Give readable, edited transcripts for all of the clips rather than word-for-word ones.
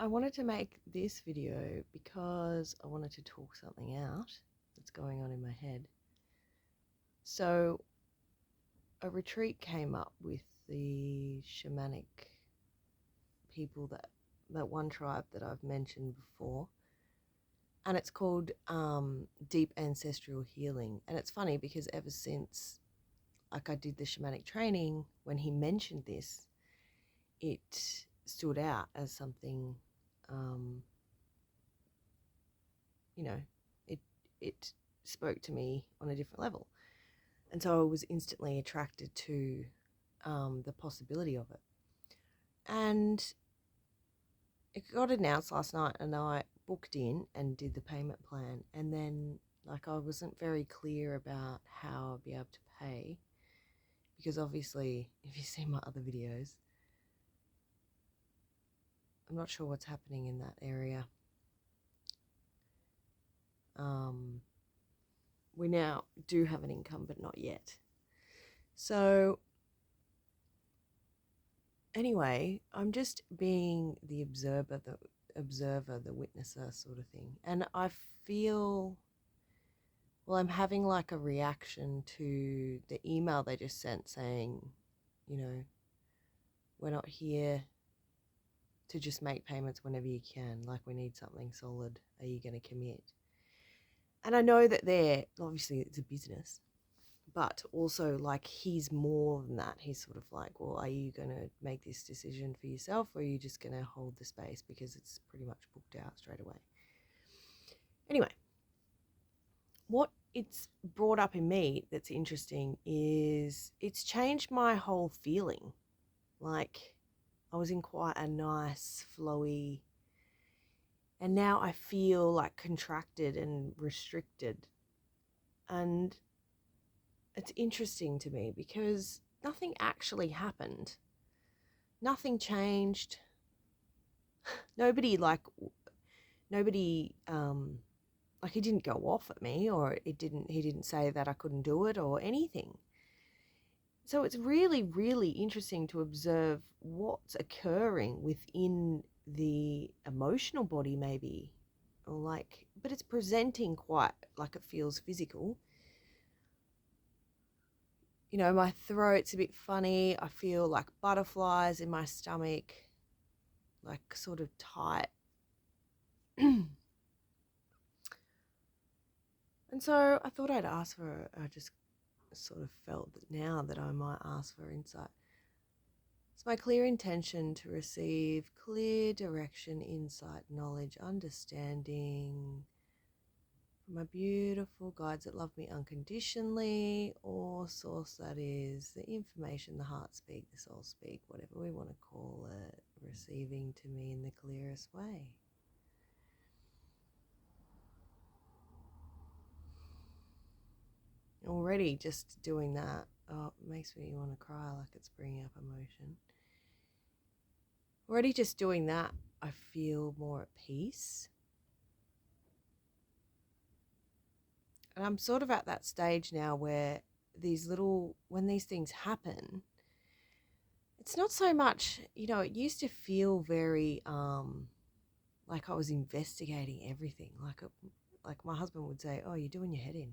I wanted to make this video because I wanted to talk something out that's going on in my head. So a retreat came up with the shamanic people, that one tribe that I've mentioned before, and it's called Deep Ancestral Healing. And it's funny because ever since I did the shamanic training, when he mentioned this, it stood out as something you know, it spoke to me on a different level. And so I was instantly attracted to the possibility of it. And it got announced last night, and I booked in and did the payment plan. And then, I wasn't very clear about how I'd be able to pay, because obviously, if you see my other videos, I'm not sure what's happening in that area. We now do have an income, but not yet. So anyway, I'm just being the observer, the witnesser sort of thing. And I feel, I'm having like a reaction to the email they just sent saying, we're not here to just make payments whenever you can. Like, we need something solid. Are you going to commit? And I know that obviously it's a business, but also, he's more than that. He's sort of like, well, are you going to make this decision for yourself, or are you just going to hold the space because it's pretty much booked out straight away? Anyway, what it's brought up in me that's interesting is it's changed my whole feeling. Like, I was in quite a nice, flowy, and now I feel like contracted and restricted. And it's interesting to me because nothing actually happened. Nothing changed. Nobody, he didn't go off at me, or he didn't say that I couldn't do it or anything. So it's really, really interesting to observe what's occurring within the emotional body, maybe, but it's presenting quite like it feels physical. My throat's a bit funny. I feel like butterflies in my stomach, like sort of tight. And so I thought I'd ask I just sort of felt that now that I might ask for insight. It's my clear intention to receive clear direction, insight, knowledge, understanding from my beautiful guides that love me unconditionally, or source, that is the information, the heart speak, the soul speak, whatever we want to call it, receiving to me in the clearest way. Already just doing that, it makes me want to cry, like it's bringing up emotion. Already just doing that, I feel more at peace. And I'm sort of at that stage now where when these things happen, it's not so much, it used to feel very like I was investigating everything. Like my husband would say, oh, you're doing your head in.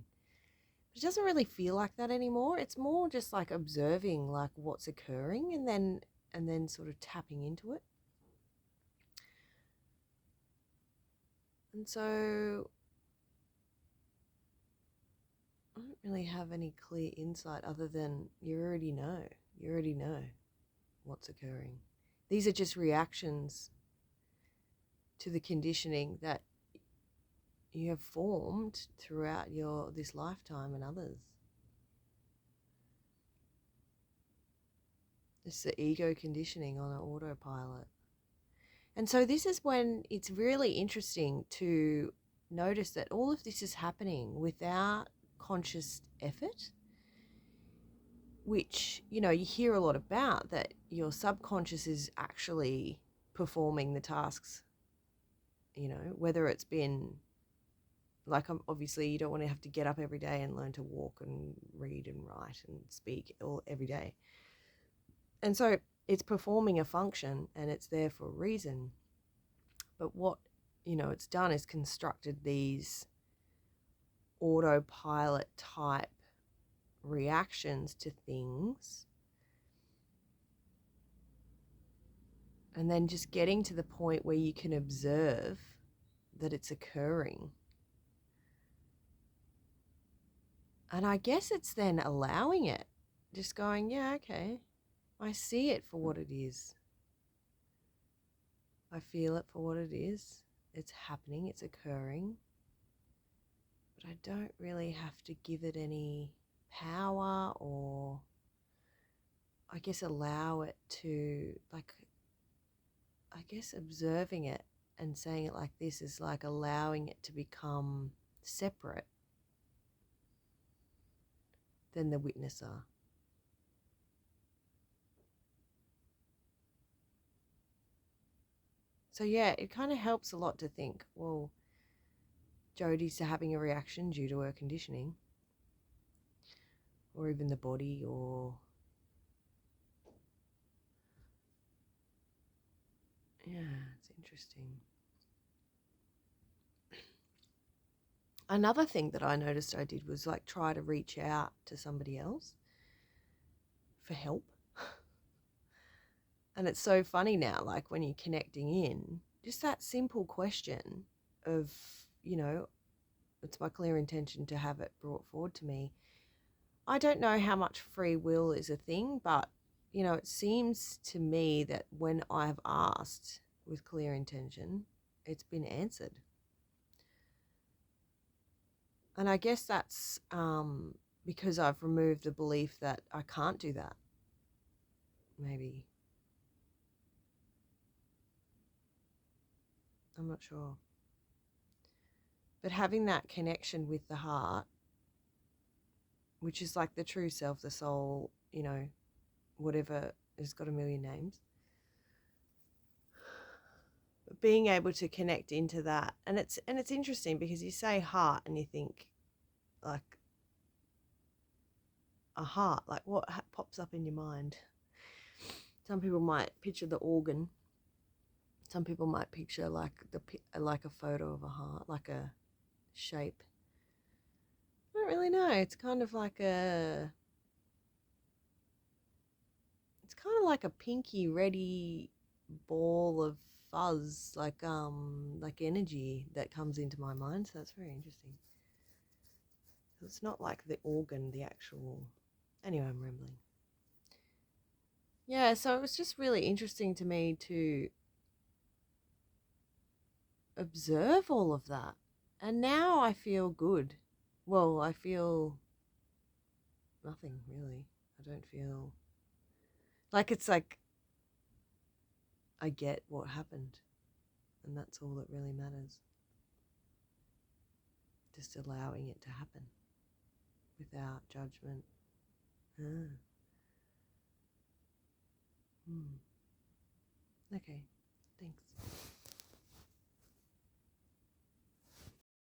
But it doesn't really feel like that anymore. It's more just like observing like what's occurring, and then sort of tapping into it. And so I don't really have any clear insight other than you already know what's occurring. These are just reactions to the conditioning that you have formed throughout this lifetime and others. It's the ego conditioning on an autopilot. And so this is when it's really interesting to notice that all of this is happening without conscious effort, which, you hear a lot about, that your subconscious is actually performing the tasks, whether it's been obviously you don't want to have to get up every day and learn to walk and read and write and speak every day. And so it's performing a function, and it's there for a reason. But what, it's done is constructed these autopilot type reactions to things, and then just getting to the point where you can observe that it's occurring. And I guess it's then allowing it, just going, yeah, okay, I see it for what it is. I feel it for what it is. It's happening, it's occurring. But I don't really have to give it any power, or I guess allow it to, like, I guess observing it and saying it like this is like allowing it to become separate than the witnesser. So yeah, it kind of helps a lot to think, well, Jodie's having a reaction due to her conditioning, or even the body, or yeah, it's interesting. Another thing that I noticed I did was like try to reach out to somebody else for help. And it's so funny now, like when you're connecting in, just that simple question of, it's my clear intention to have it brought forward to me. I don't know how much free will is a thing, but, it seems to me that when I've asked with clear intention, it's been answered. And I guess that's because I've removed the belief that I can't do that. Maybe. I'm not sure. But having that connection with the heart, which is like the true self, the soul, whatever has got a million names, being able to connect into that. And it's interesting because you say heart and you think like a heart, like what pops up in your mind? Some people might picture the organ. Some people might picture like like a photo of a heart, like a shape. I don't really know. It's kind of like a pinky reddy ball of fuzz, like energy that comes into my mind. So that's very interesting. It's not like the organ, the actual. Anyway, I'm rambling. Yeah, so it was just really interesting to me to observe all of that. And now I feel good. Well, I feel nothing really. I don't feel like it's like I get what happened, and that's all that really matters. Just allowing it to happen without judgment. Ah. Okay, thanks.